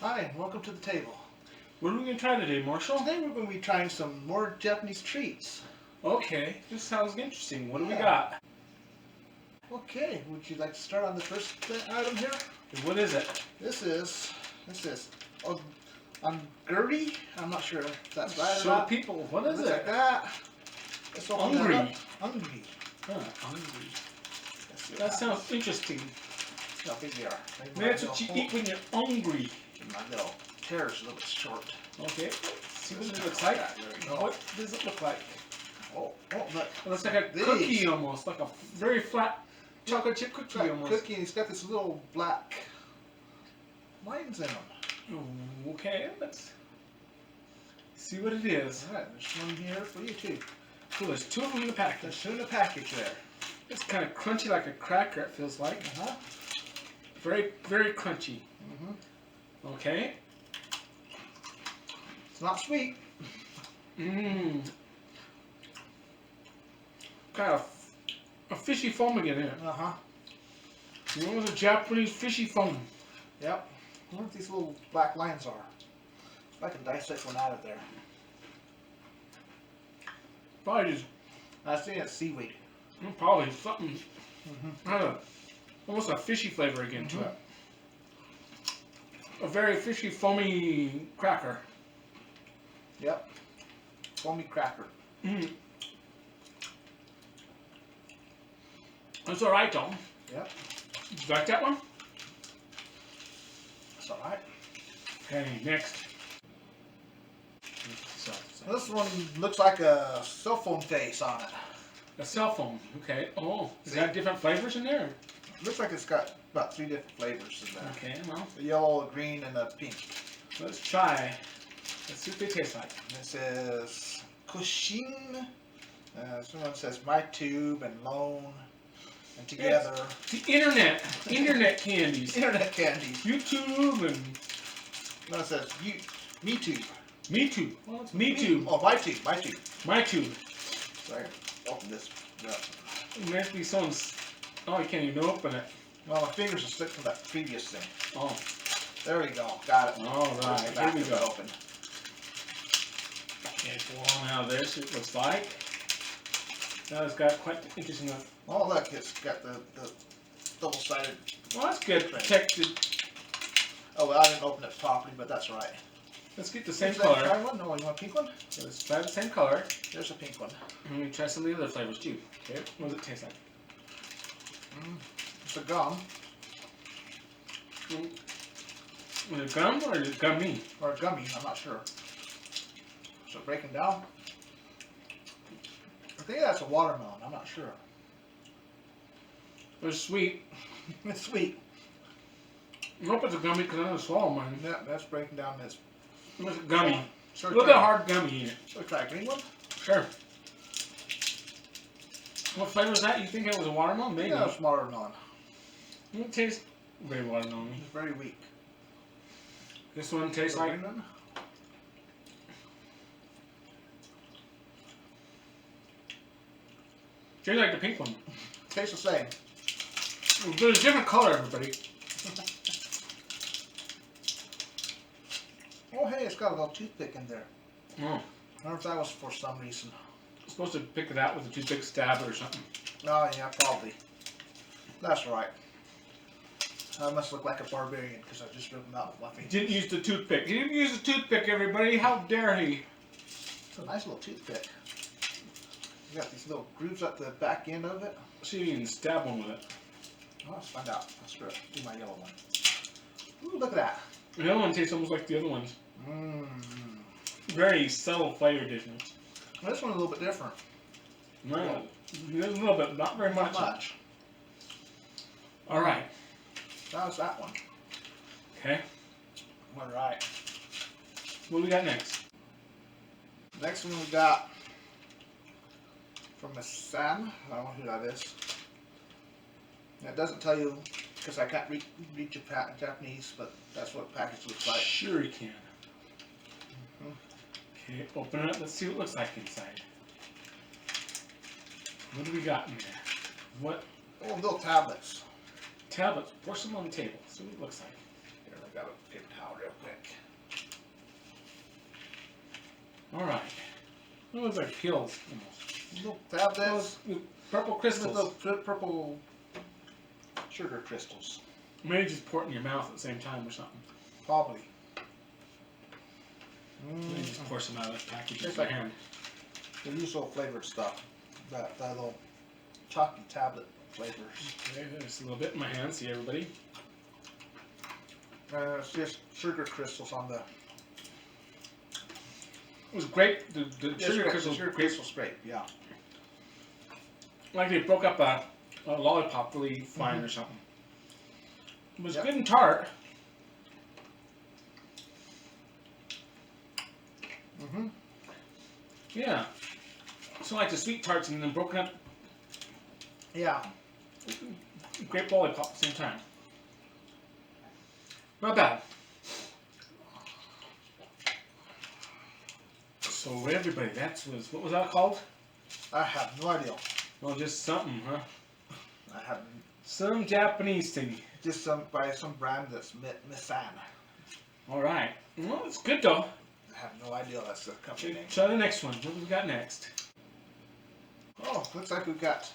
Hi, and welcome to the table. What are we going to try today, Marshall? Today we're going to be trying some more Japanese treats. Okay, this sounds interesting. What do we Yeah. got? Okay, would you like to start on the first item here? What is it? This is Onguri. I'm not sure if that's right or Show not. people. What is Looks it? like that. Let's open that up. Onguri. Onguri. Huh, hungry. Let's see what That happens. sounds interesting. How big they are. Maybe That's my what you little eat when you're hungry. My little tear is a little bit short. Okay, see what it looks like. There we go. What does it look like? Oh, look. It looks like a These. cookie almost, like a very flat chocolate chip cookie Like almost. cookie, and it's got this little black lines in them. Okay, let's see what it is. Alright, there's one here for you too. Cool, there's two of them in the package. There's two in the package there. It's kind of crunchy like a cracker, it feels like. Uh-huh. Very, very crunchy. Mm-hmm. Okay. It's not sweet. Mmm. Got a fishy foam again in it. Uh-huh. You know, the Japanese fishy foam. Yep. I wonder what these little black lines are. If I can dissect one out of there. Probably just, I think it's seaweed. probably something, Mm-hmm. kind of, almost a fishy flavor again to it. A very fishy, foamy cracker. Yep. Foamy cracker. Mm. It's alright though. Yep. You like that one? That's alright. Okay, next. This one looks like a cell phone face on it. A cell phone. Okay. Oh, is See? that different flavors in there? Looks like it's got about 3 different flavors in there. Okay, well, The yellow, the green, and the pink. let's try. Let's see what they taste like. This is Kushin. Someone says My Tube and Lone. And together. The internet candies. Internet candies. YouTube and No, it says Me Tube. Me Too. Well, it's Me Too. Oh, My Tube. My Tube. My Tube. Sorry. Open this. Yeah. It might be someone's. Oh, you can't even open it. Well, my fingers are slipped from that previous thing. Oh, There we go. Got it. all There's right. the Here back we of it go. open. Okay, pull on out of there. See what it looks like. Now it's got quite interesting. Oh, look. It's got the double-sided. Well, that's good. Protected. Oh, well, I didn't open it properly, but that's right. Let's get the same Is that color. try one? No, you want a pink one? Let's try the same color. There's a pink one. And we try some of the other flavors too. Okay, what does it taste like? It's a gum. Is it gum or is it gummy? Or a gummy, I'm not sure. So breaking down. I think that's a watermelon, I'm not sure. It's sweet. It's sweet. I hope it's a gummy because I'm going to swallow mine. Yeah, that's breaking down this. It's a gummy. So A little bit hard gummy in it. So try a green one? Sure. What flavor is that? You think it was a watermelon? Maybe. Yeah, it's watermelon. It tastes very watermelon. It's very weak. This one tastes So like. green one? Tastes like the pink one. Tastes the same. There's a different color, everybody. Oh, hey, it's got a little toothpick in there. Oh. I wonder if that was for some reason. I'm supposed to pick it out with a toothpick stabber or something. Oh, yeah, probably. That's right. I must look like a barbarian because I just ripped them out with my fingers. Didn't use the toothpick. He didn't use the toothpick, everybody. How dare he? It's a nice little toothpick. You got these little grooves at the back end of it. See if you can stab one with it. Oh, let's find out. Let's do my yellow one. Ooh, look at that. The other one tastes almost like the other ones. Mmm. Very subtle flavor difference. This one's a little bit different. No, there's a little bit, not very Not much. much. All right. That was that one. Okay. All right. What do we got next? Next one we got from Miss Sam. I don't know who that is. And it doesn't tell you because I can't read Japanese, but that's what the package looks like. Sure you can. Mhm. Okay, open it up. Let's see what it looks like inside. What do we got in there? What Oh, little tablets. tablets? Pour some on the table. See what it looks like. Here, let grab a paper towel real quick. Alright. It looks like pills almost. Little tablets Purple with crystals. little purple sugar crystals. Maybe just pour it in your mouth at the same time or something. Probably. Maybe just pour some out of that package Tastes in your like- hand. The usual flavored stuff. That little chalky tablet flavors. Okay, there's a little bit in my hand. See everybody? It's just sugar crystals on the It was great. The sugar crystals. Sugar crystals, great. Yeah. Like they broke up a lollipop really fine or something. It was Yep. good and tart. Mhm. Yeah. So like the sweet tarts and then broken up Yeah. grape lollipop at the same time. Not bad. So everybody, what was that called? I have no idea. Well, just something, huh? I have Some Japanese thing. just by some brand that's Missan. All right. Well, it's good though. I have no idea that's the company Okay, name. try the next one. What do we got next? Oh, looks like we've got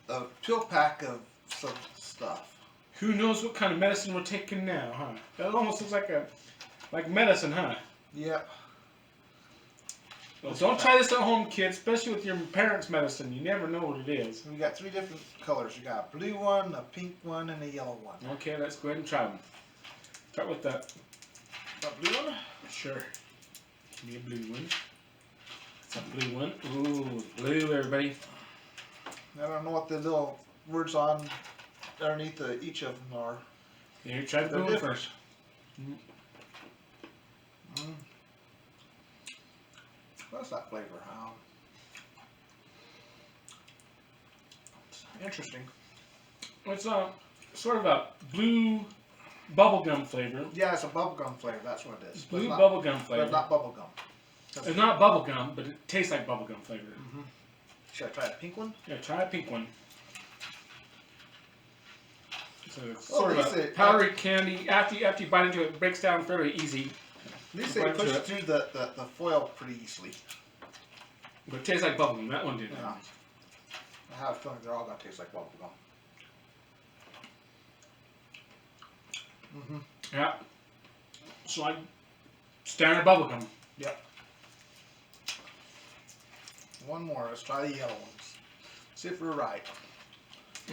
a pill pack of some stuff. Who knows what kind of medicine we're taking now, huh? That almost looks like medicine, huh? Yep. Well, don't try this at home, kids, especially with your parents' medicine. You never know what it is. We got 3 different colors. You got a blue one, a pink one, and a yellow one. Okay, let's go ahead and try them. Start with that. That blue one? Sure. Give me a blue one. It's a blue one. Ooh, blue, everybody. I don't know what the little words on underneath each of them are. Here, try the They're blue one different. first. What's that flavor? Interesting. It's sort of a blue bubblegum flavor. Yeah, it's a bubblegum flavor. That's what it is. Blue But bubblegum But flavor. not bubblegum. It's not bubblegum, but it tastes like bubblegum flavor. Should I try the pink one? Yeah, try a pink one. So it's Oh, sort of they a say- powdery candy. After you bite into it, it breaks down fairly easy. At least they Right push through it. through the foil pretty easily. But it tastes like bubblegum. That one did. Yeah. I have a feeling they're all gonna taste like bubblegum. Yeah. It's like standard bubblegum. Yep. One more. Let's try the yellow ones. See if we're right.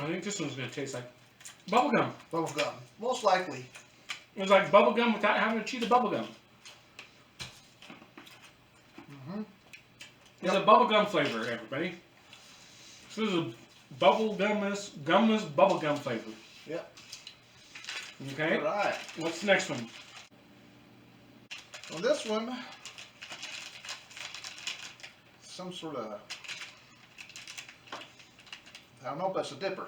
I think this one's going to taste like bubblegum. Bubblegum. Most likely. It's like bubblegum without having to chew the bubblegum. It's a bubblegum flavor, everybody. This is a gumless bubblegum flavor. Yep. Okay? Alright. What's the next one? Well, this one, some sort of, I don't know, but it's a dipper.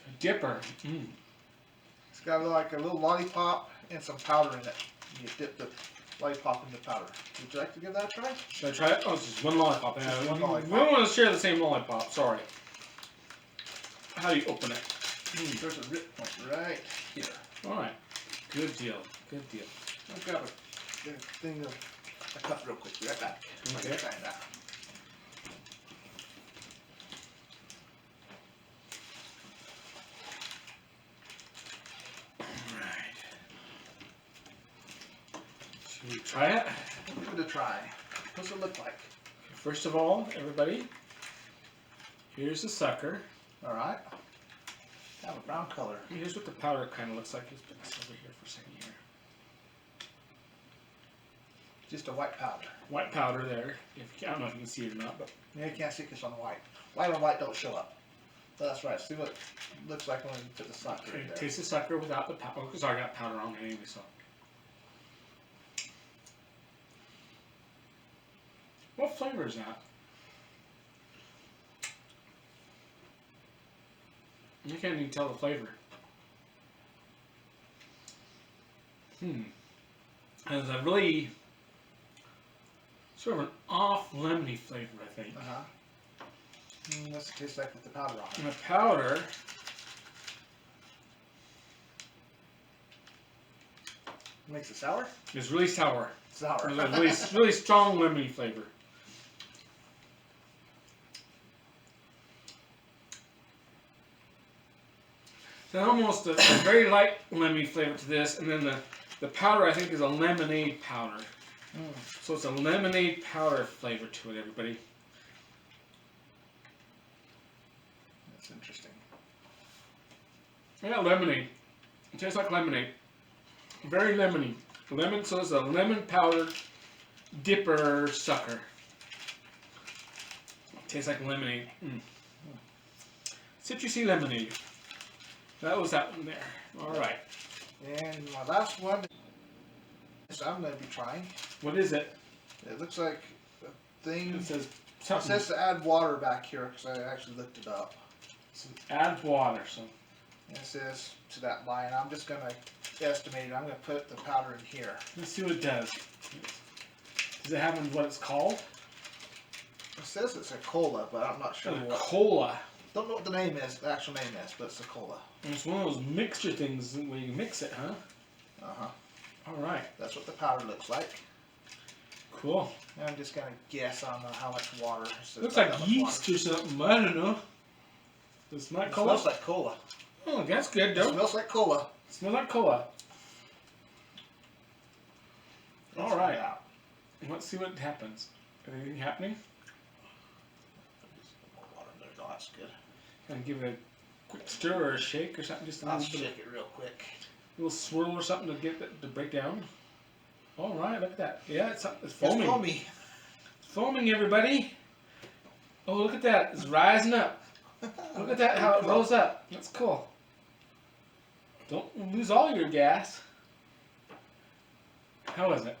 A dipper. Mm. It's got like a little lollipop and some powder in it. You dip the lollipop in the powder. Would you like to give that a try? Should I try it? Oh, it's just one lollipop. Just Yeah, one lollipop. We don't want to share the same lollipop. Sorry. How do you open it? There's a rip point right here. Alright. Good deal. Good deal. I'll grab a thing of a cup real quick. Be right back. I Okay. can find that. Alright. Should we try it? Give it a try. What's it look like? First of all, everybody, here's the sucker. Alright. Have a brown color. Here's what the powder kind of looks like. Let's put this over here for a second here. Just a white powder. White powder there. I don't know if you can see it or not, but Yeah, you can't see this on the white. White on white don't show up. But that's right. See what it looks like when you put the sucker in there. taste the sucker without the powder. Because I got powder on it anyway, so. What flavor is that? You can't even tell the flavor. It's a really sort of an off lemony flavor, I think. Uh-huh. What's it taste like with the powder on it? And the powder Makes it sour? It's really sour. Sour. It's a really, really strong lemony flavor. So almost a very light lemony flavor to this, and then the powder I think is a lemonade powder. So it's a lemonade powder flavor to it, everybody. That's interesting. Yeah, lemonade. It tastes like lemonade. Very lemony. Lemon, so it's a lemon powder dipper sucker. Tastes like lemonade. Citrusy lemonade. That was that one there. Alright. And my last one is I'm going to be trying. What is it? It looks like a thing. It says It something. says to add water back here because I actually looked it up. Add water. So And it says to that line, I'm just going to estimate it. I'm going to put the powder in here. let's see what it does. Does it have what it's called? It says it's a cola, but I'm not sure A what. cola. Don't know what the name is, the actual name is, but it's a cola. It's one of those mixture things where you mix it, huh? Uh-huh. Alright. That's what the powder looks like. Cool. And I'm just going to guess on how much water. It says Looks about like how much yeast water. or something. I don't know. Does it smell like It cola? smells like cola. Oh, that's good, It though. smells like cola. It smells like cola. Let's All right. find out. Let's see what happens. Anything happening? Just more water in there. Oh, that's good. And give it a quick stir or a shake or something. Just a I'll little bit, shake it real quick. little swirl or something to get it to break down. All right, look at that. Yeah, it's It's foaming. foamy. It's foaming, everybody. Oh, look at that. It's rising up. Look at that, how it rolls up. That's cool. Don't lose all your gas. How is it?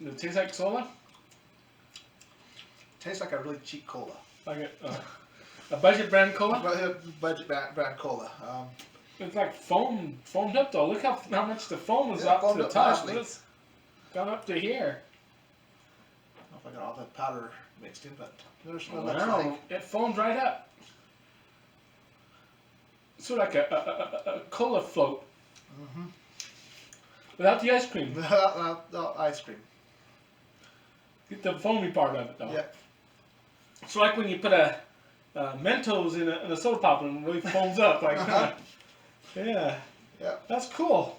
Does it taste like soda? Tastes like a really cheap cola. Like a budget brand cola? Budget brand cola. It's like foamed up though. Look how much the foam was Yeah, up to foamed the up top. nicely. It's gone up to here. I don't know if I got all the powder mixed in, but there's what it looks Wow, like. it foamed right up. Sort of like a cola float Mm-hmm. without the ice cream. The ice cream. Get the foamy part of it though. Yep. So like when you put a Mentos in a soda pop and it really foams up like Uh-huh. yeah. Yep. That's cool.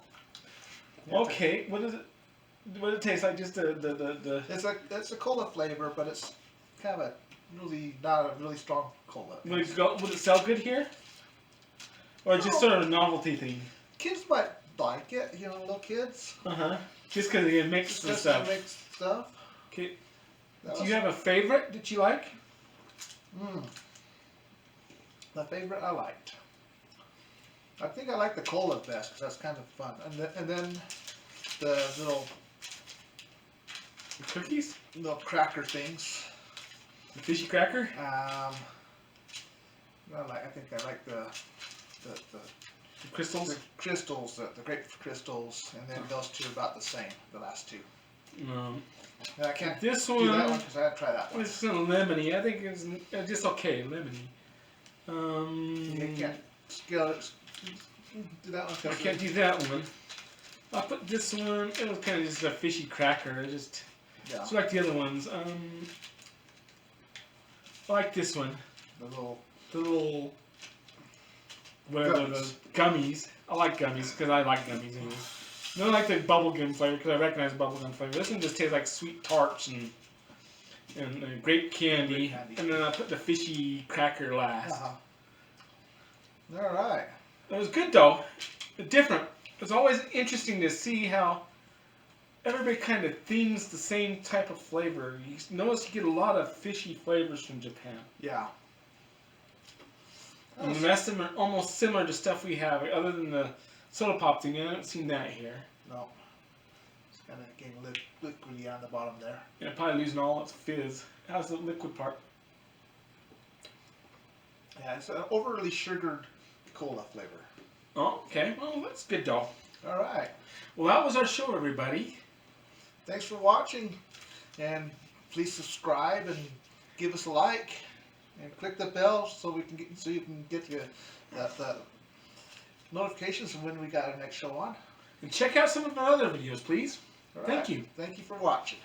Yep. Okay, what does it taste like? Just the It's a cola flavor, but it's kind of not a really strong cola. would it sell good here? Or just sort of a novelty thing? Kids might like it, little kids. Uh-huh. Just because they mix and Just stuff. mixed stuff. Okay. That Do was- you have a favorite that you like? The favorite I liked. I think I like the cola best because that's kind of fun. And then the little The cookies? cracker things. The fishy cracker? I think I like the The crystals? crystals, the grape crystals, and then those two are about the same. The last two. And I can't This do that one one, because I had to try that one. this is lemony. I think it's just okay, lemony. You can't do that one. 'cause I can't do that one. I'll put this one. It was kind of just a fishy cracker. It's Yeah, like the other ones. I like this one. the little The little whatever the gummies. I like gummies because I like gummies anyway. I don't like the bubblegum flavor because I recognize bubblegum flavor. This one just tastes like sweet tarts and grape candy. Grape candy. And then I put the fishy cracker last. All right. It was good though. Different. It's always interesting to see how everybody kind of themes the same type of flavor. You notice you get a lot of fishy flavors from Japan. Yeah. And the rest of them are almost similar to stuff we have, other than the soda pop thing. I haven't seen that here. No. It's kind of getting liquidy on the bottom there. Yeah, probably losing all its fizz. How's the liquid part? Yeah, it's an overly sugared cola flavor. Oh, okay. Well, that's good though. All right. Well, that was our show, everybody. Thanks for watching, and please subscribe and give us a like, and click the bell so you can get the notifications of when we got our next show on. And check out some of our other videos, please. All Thank right. you. Thank you for watching.